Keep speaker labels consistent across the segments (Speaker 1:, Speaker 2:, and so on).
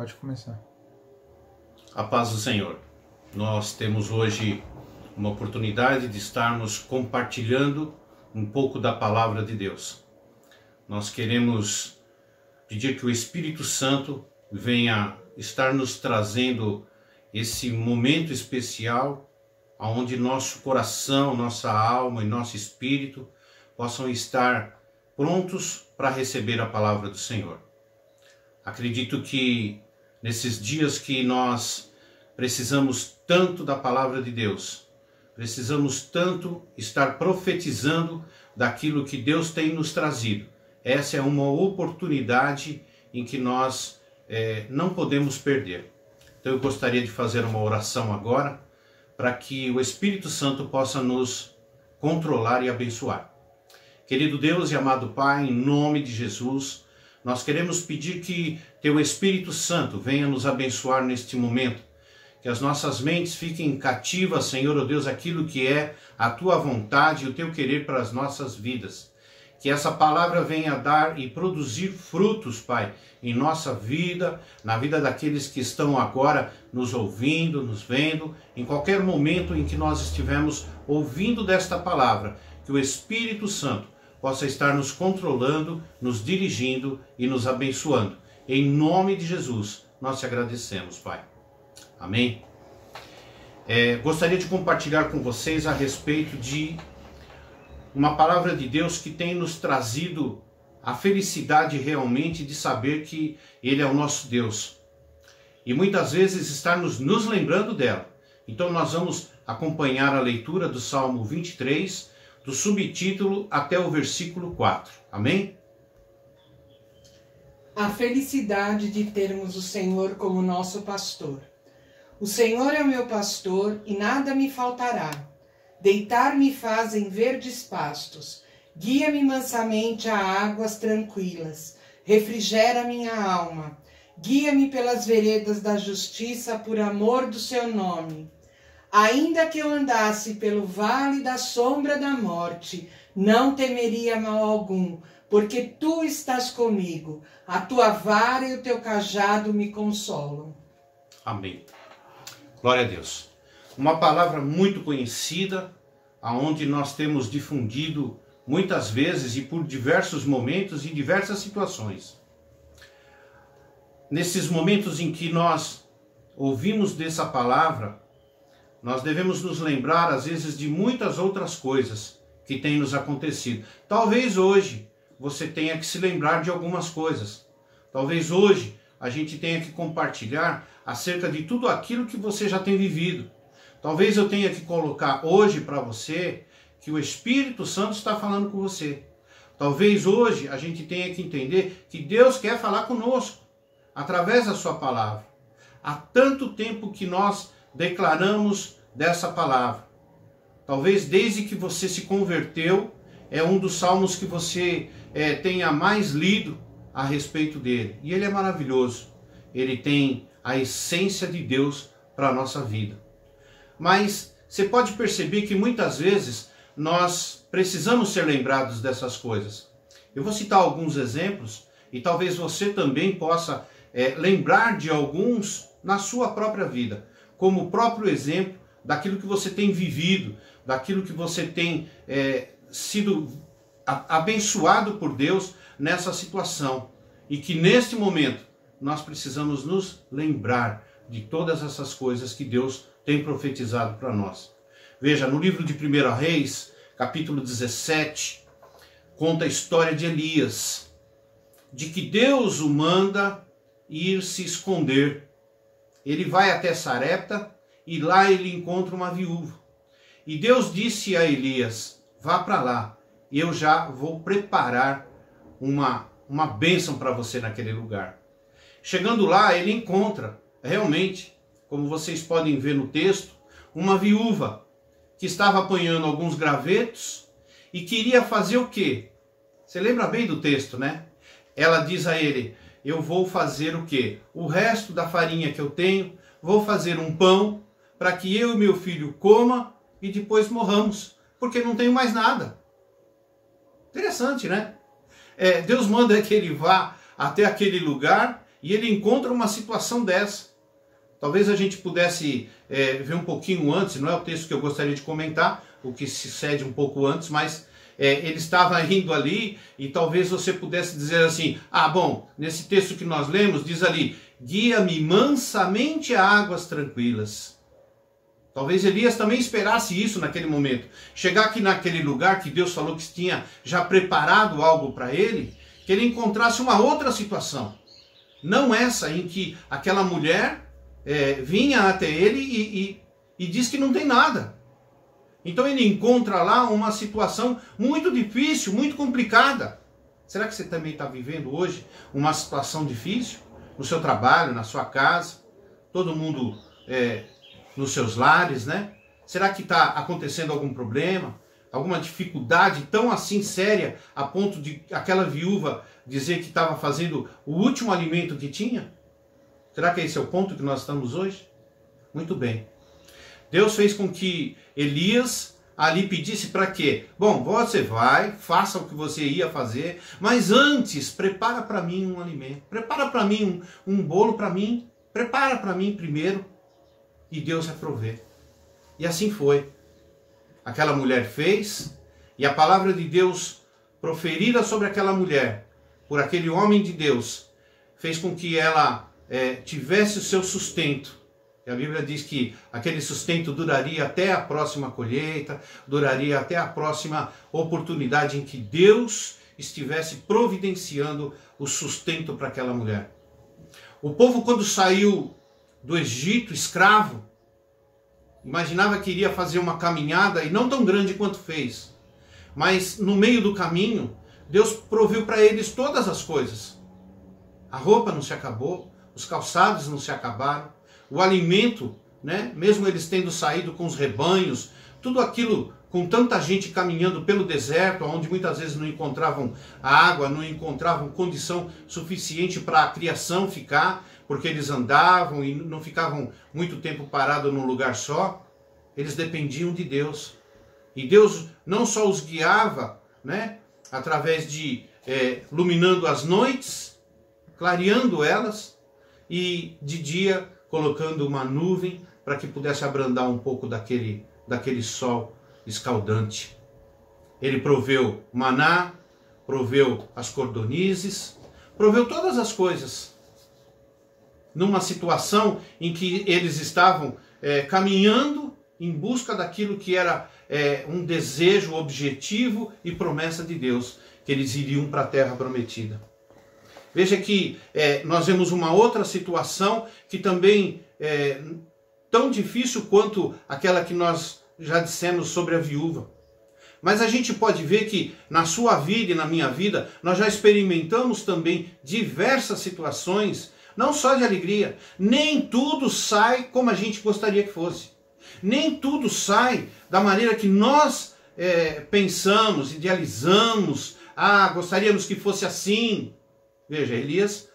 Speaker 1: Pode começar.
Speaker 2: A paz do Senhor. Nós temos hoje uma oportunidade de estarmos compartilhando um pouco da palavra de Deus. Nós queremos pedir que o Espírito Santo venha estar nos trazendo esse momento especial onde nosso coração, nossa alma e nosso espírito possam estar prontos para receber a palavra do Senhor. Acredito que nesses dias que nós precisamos tanto da palavra de Deus, precisamos tanto estar profetizando daquilo que Deus tem nos trazido. Essa é uma oportunidade em que nós não podemos perder. Então eu gostaria de fazer uma oração agora para que o Espírito Santo possa nos controlar e abençoar. Querido Deus e amado Pai, em nome de Jesus, nós queremos pedir que Teu Espírito Santo venha nos abençoar neste momento, que as nossas mentes fiquem cativas, Senhor, ó Deus, aquilo que é a Tua vontade e o Teu querer para as nossas vidas. Que essa palavra venha dar e produzir frutos, Pai, em nossa vida, na vida daqueles que estão agora nos ouvindo, nos vendo, em qualquer momento em que nós estivermos ouvindo desta palavra, que o Espírito Santo possa estar nos controlando, nos dirigindo e nos abençoando. Em nome de Jesus, nós te agradecemos, Pai. Amém? Gostaria de compartilhar com vocês a respeito de uma palavra de Deus que tem nos trazido a felicidade realmente de saber que Ele é o nosso Deus. E muitas vezes está nos lembrando dela. Então nós vamos acompanhar a leitura do Salmo 23, do subtítulo até o versículo 4. Amém?
Speaker 3: A felicidade de termos o Senhor como nosso pastor. O Senhor é o meu pastor e nada me faltará. Deitar-me faz em verdes pastos. Guia-me mansamente a águas tranquilas. Refrigera minha alma. Guia-me pelas veredas da justiça por amor do seu nome. Ainda que eu andasse pelo vale da sombra da morte, não temeria mal algum, porque tu estás comigo. A tua vara e o teu cajado me consolam.
Speaker 2: Amém. Glória a Deus. Uma palavra muito conhecida, aonde nós temos difundido muitas vezes e por diversos momentos e diversas situações. Nesses momentos em que nós ouvimos dessa palavra, nós devemos nos lembrar, às vezes, de muitas outras coisas que têm nos acontecido. Talvez hoje você tenha que se lembrar de algumas coisas. Talvez hoje a gente tenha que compartilhar acerca de tudo aquilo que você já tem vivido. Talvez eu tenha que colocar hoje para você que o Espírito Santo está falando com você. Talvez hoje a gente tenha que entender que Deus quer falar conosco através da sua palavra. Há tanto tempo que nós declaramos dessa palavra. Talvez desde que você se converteu, é um dos salmos que você tenha mais lido a respeito dele. E ele é maravilhoso. Ele tem a essência de Deus para a nossa vida. Mas você pode perceber que muitas vezes nós precisamos ser lembrados dessas coisas. Eu vou citar alguns exemplos e talvez você também possa lembrar de alguns na sua própria vida, como o próprio exemplo daquilo que você tem vivido, daquilo que você tem sido abençoado por Deus nessa situação. E que neste momento nós precisamos nos lembrar de todas essas coisas que Deus tem profetizado para nós. Veja, no livro de 1 Reis, capítulo 17, conta a história de Elias, de que Deus o manda ir se esconder. Ele vai até Sarepta e lá ele encontra uma viúva. E Deus disse a Elias, vá para lá, eu já vou preparar uma bênção para você naquele lugar. Chegando lá, ele encontra, realmente, como vocês podem ver no texto, uma viúva que estava apanhando alguns gravetos e queria fazer o quê? Você lembra bem do texto, né? Ela diz a ele, eu vou fazer o quê? O resto da farinha que eu tenho, vou fazer um pão para que eu e meu filho coma e depois morramos, porque não tenho mais nada. Interessante, né? Deus manda que ele vá até aquele lugar e ele encontra uma situação dessa. Talvez a gente pudesse ver um pouquinho antes, não é o texto que eu gostaria de comentar, o que se cede um pouco antes, mas ele estava indo ali e talvez você pudesse dizer assim, bom, nesse texto que nós lemos, diz ali, guia-me mansamente a águas tranquilas. Talvez Elias também esperasse isso naquele momento. Chegar aqui naquele lugar que Deus falou que tinha já preparado algo para ele, que ele encontrasse uma outra situação. Não essa em que aquela mulher vinha até ele e diz que não tem nada. Então ele encontra lá uma situação muito difícil, muito complicada. Será que você também está vivendo hoje uma situação difícil? No seu trabalho, na sua casa, todo mundo nos seus lares, né? Será que está acontecendo algum problema? Alguma dificuldade tão assim séria a ponto de aquela viúva dizer que estava fazendo o último alimento que tinha? Será que esse é o ponto que nós estamos hoje? Muito bem. Deus fez com que Elias ali pedisse para quê? Bom, você vai, faça o que você ia fazer, mas antes prepara para mim um alimento, prepara para mim um bolo para mim, prepara para mim primeiro, e Deus vai prover. E assim foi. Aquela mulher fez, e a palavra de Deus proferida sobre aquela mulher, por aquele homem de Deus, fez com que ela tivesse o seu sustento. E a Bíblia diz que aquele sustento duraria até a próxima colheita, duraria até a próxima oportunidade em que Deus estivesse providenciando o sustento para aquela mulher. O povo, quando saiu do Egito escravo, imaginava que iria fazer uma caminhada, e não tão grande quanto fez. Mas no meio do caminho, Deus proveu para eles todas as coisas. A roupa não se acabou, os calçados não se acabaram, o alimento, né? Mesmo eles tendo saído com os rebanhos, tudo aquilo com tanta gente caminhando pelo deserto, onde muitas vezes não encontravam água, não encontravam condição suficiente para a criação ficar, porque eles andavam e não ficavam muito tempo parados num lugar só. Eles dependiam de Deus. E Deus não só os guiava, né, através de iluminando as noites, clareando elas, e de dia colocando uma nuvem para que pudesse abrandar um pouco daquele sol escaldante. Ele proveu maná, proveu as cordonizes, proveu todas as coisas. Numa situação em que eles estavam caminhando em busca daquilo que era um desejo, objetivo e promessa de Deus, que eles iriam para a terra prometida. Veja que nós vemos uma outra situação que também é tão difícil quanto aquela que nós já dissemos sobre a viúva. Mas a gente pode ver que na sua vida e na minha vida, nós já experimentamos também diversas situações, não só de alegria. Nem tudo sai como a gente gostaria que fosse. Nem tudo sai da maneira que nós pensamos, idealizamos. Gostaríamos que fosse assim. Veja, Elias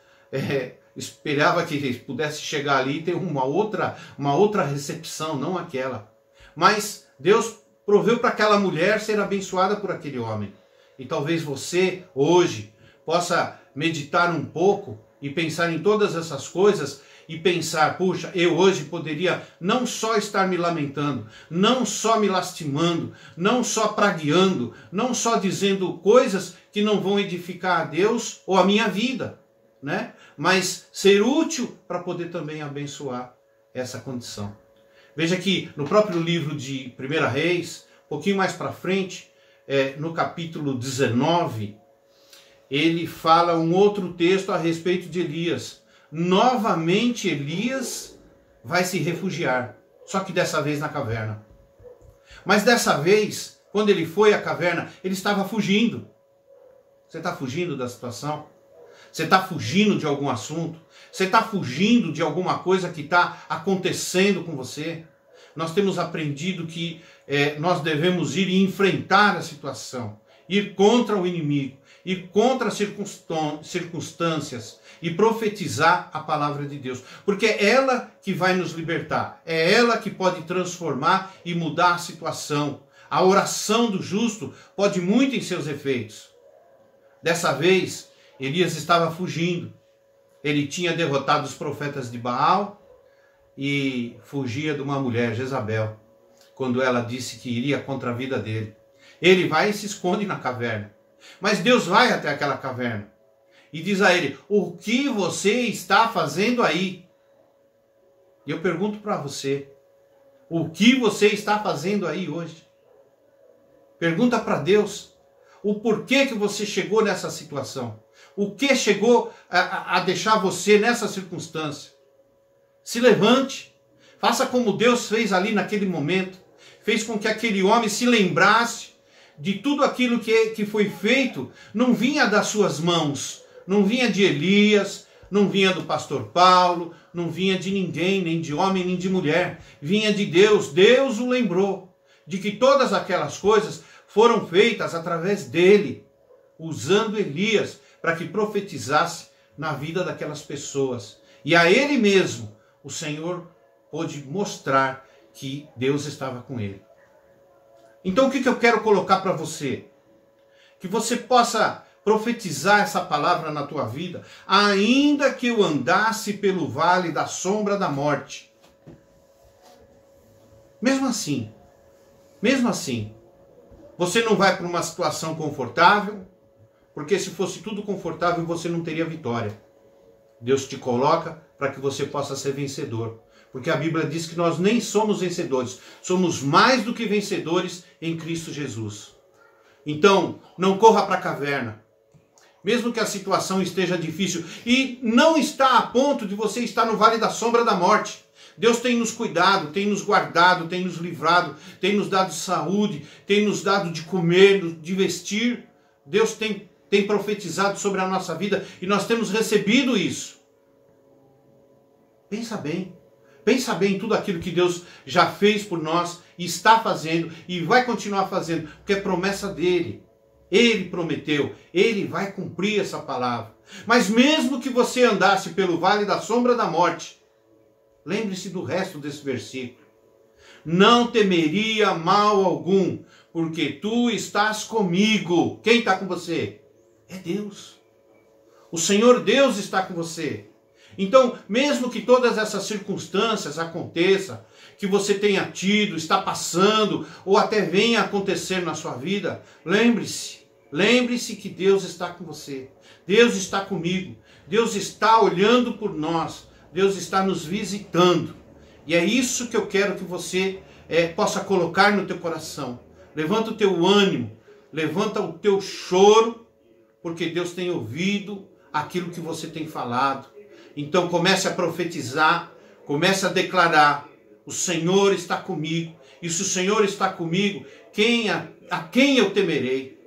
Speaker 2: esperava que pudesse chegar ali e ter uma outra recepção, não aquela. Mas Deus proveu para aquela mulher ser abençoada por aquele homem. E talvez você, hoje, possa meditar um pouco e pensar em todas essas coisas e pensar, puxa, eu hoje poderia não só estar me lamentando, não só me lastimando, não só pragueando, não só dizendo coisas que não vão edificar a Deus ou a minha vida, né? Mas ser útil para poder também abençoar essa condição. Veja que no próprio livro de 1 Reis, um pouquinho mais para frente, no capítulo 19, ele fala um outro texto a respeito de Elias. Novamente Elias vai se refugiar, só que dessa vez na caverna. Mas dessa vez, quando ele foi à caverna, ele estava fugindo. Você está fugindo da situação? Você está fugindo de algum assunto? Você está fugindo de alguma coisa que está acontecendo com você? Nós temos aprendido que nós devemos ir e enfrentar a situação, ir contra o inimigo, ir contra as circunstâncias e profetizar a palavra de Deus. Porque é ela que vai nos libertar, é ela que pode transformar e mudar a situação. A oração do justo pode muito em seus efeitos. Dessa vez, Elias estava fugindo. Ele tinha derrotado os profetas de Baal e fugia de uma mulher, Jezabel, quando ela disse que iria contra a vida dele. Ele vai e se esconde na caverna. Mas Deus vai até aquela caverna e diz a ele: o que você está fazendo aí? E eu pergunto para você: o que você está fazendo aí hoje? Pergunta para Deus o porquê que você chegou nessa situação. O que chegou a deixar você nessa circunstância? Se levante. Faça como Deus fez ali naquele momento. Fez com que aquele homem se lembrasse de tudo aquilo que foi feito. Não vinha das suas mãos. Não vinha de Elias. Não vinha do pastor Paulo. Não vinha de ninguém, nem de homem, nem de mulher. Vinha de Deus. Deus o lembrou de que todas aquelas coisas foram feitas através dele, usando Elias para que profetizasse na vida daquelas pessoas. E a ele mesmo, o Senhor pôde mostrar que Deus estava com ele. Então o que eu quero colocar para você? Que você possa profetizar essa palavra na tua vida. Ainda que eu andasse pelo vale da sombra da morte. Mesmo assim, você não vai para uma situação confortável, porque se fosse tudo confortável, você não teria vitória. Deus te coloca para que você possa ser vencedor. Porque a Bíblia diz que nós nem somos vencedores, somos mais do que vencedores em Cristo Jesus. Então, não corra para a caverna. Mesmo que a situação esteja difícil, e não está a ponto de você estar no vale da sombra da morte. Deus tem nos cuidado, tem nos guardado, tem nos livrado, tem nos dado saúde, tem nos dado de comer, de vestir. Deus tem profetizado sobre a nossa vida e nós temos recebido isso. Pensa bem em tudo aquilo que Deus já fez por nós, e está fazendo e vai continuar fazendo, porque é promessa dele. Ele prometeu, ele vai cumprir essa palavra. Mas mesmo que você andasse pelo vale da sombra da morte, lembre-se do resto desse versículo. Não temeria mal algum, porque tu estás comigo. Quem está com você? É Deus. O Senhor Deus está com você. Então, mesmo que todas essas circunstâncias aconteçam, que você tenha tido, está passando, ou até venha acontecer na sua vida, lembre-se que Deus está com você. Deus está comigo. Deus está olhando por nós. Deus está nos visitando. E é isso que eu quero que você possa colocar no teu coração. Levanta o teu ânimo, levanta o teu choro, porque Deus tem ouvido aquilo que você tem falado. Então comece a profetizar, comece a declarar: o Senhor está comigo. E se o Senhor está comigo, a quem eu temerei?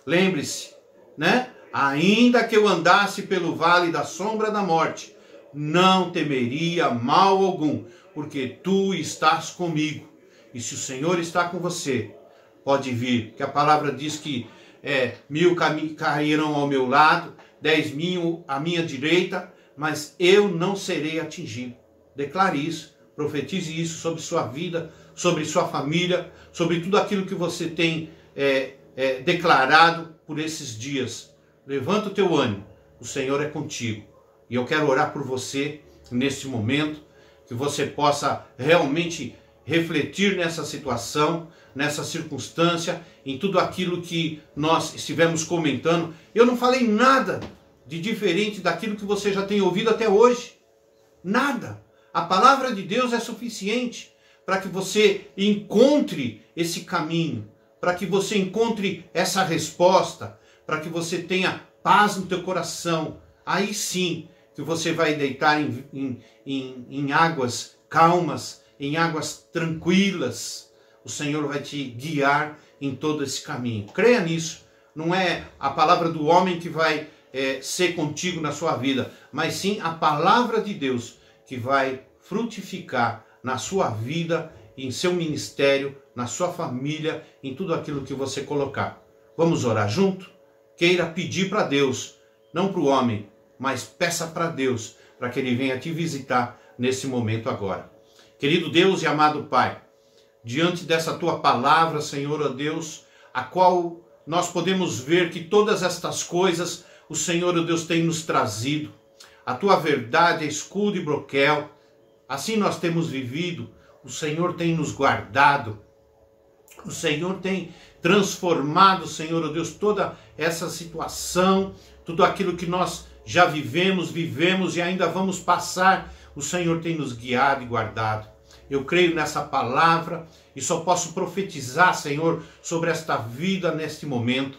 Speaker 2: Lembre-se, né? Ainda que eu andasse pelo vale da sombra da morte, não temeria mal algum, porque tu estás comigo. E se o Senhor está com você, pode vir, que a palavra diz que 1.000 cairão ao meu lado, 10.000 à minha direita, mas eu não serei atingido. Declare isso, profetize isso sobre sua vida, sobre sua família, sobre tudo aquilo que você tem declarado por esses dias. Levanta o teu ânimo, o Senhor é contigo. E eu quero orar por você nesse momento, que você possa realmente refletir nessa situação, nessa circunstância, em tudo aquilo que nós estivemos comentando. Eu não falei nada de diferente daquilo que você já tem ouvido até hoje. Nada. A palavra de Deus é suficiente para que você encontre esse caminho, para que você encontre essa resposta, para que você tenha paz no teu coração. Aí sim que você vai deitar em águas calmas, em águas tranquilas. O Senhor vai te guiar em todo esse caminho. Creia nisso. Não é a palavra do homem que vai ser contigo na sua vida, mas sim a palavra de Deus que vai frutificar na sua vida, em seu ministério, na sua família, em tudo aquilo que você colocar. Vamos orar junto? Queira pedir para Deus, não para o homem, mas peça para Deus, para que Ele venha te visitar nesse momento agora. Querido Deus e amado Pai, diante dessa Tua palavra, Senhor, ó Deus, a qual nós podemos ver que todas estas coisas o Senhor, ó Deus, tem nos trazido. A tua verdade é escudo e broquel. Assim nós temos vivido. O Senhor tem nos guardado. O Senhor tem transformado, Senhor, oh Deus, toda essa situação, tudo aquilo que nós já vivemos e ainda vamos passar. O Senhor tem nos guiado e guardado. Eu creio nessa palavra e só posso profetizar, Senhor, sobre esta vida neste momento,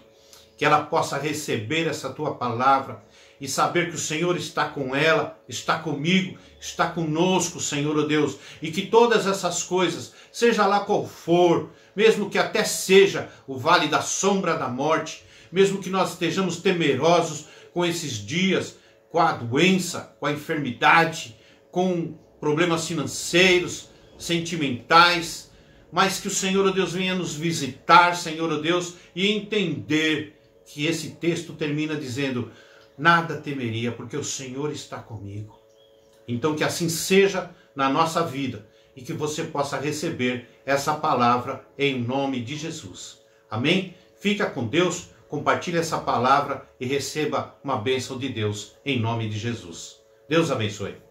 Speaker 2: que ela possa receber essa tua palavra e saber que o Senhor está com ela, está comigo, está conosco, Senhor, oh Deus, e que todas essas coisas, seja lá qual for, mesmo que até seja o vale da sombra da morte, mesmo que nós estejamos temerosos com esses dias, com a doença, com a enfermidade, com problemas financeiros, sentimentais, mas que o Senhor, oh Deus, venha nos visitar, Senhor, oh Deus, e entender que esse texto termina dizendo: nada temeria, porque o Senhor está comigo. Então que assim seja na nossa vida e que você possa receber essa palavra em nome de Jesus. Amém? Fica com Deus, compartilhe essa palavra e receba uma bênção de Deus em nome de Jesus. Deus abençoe.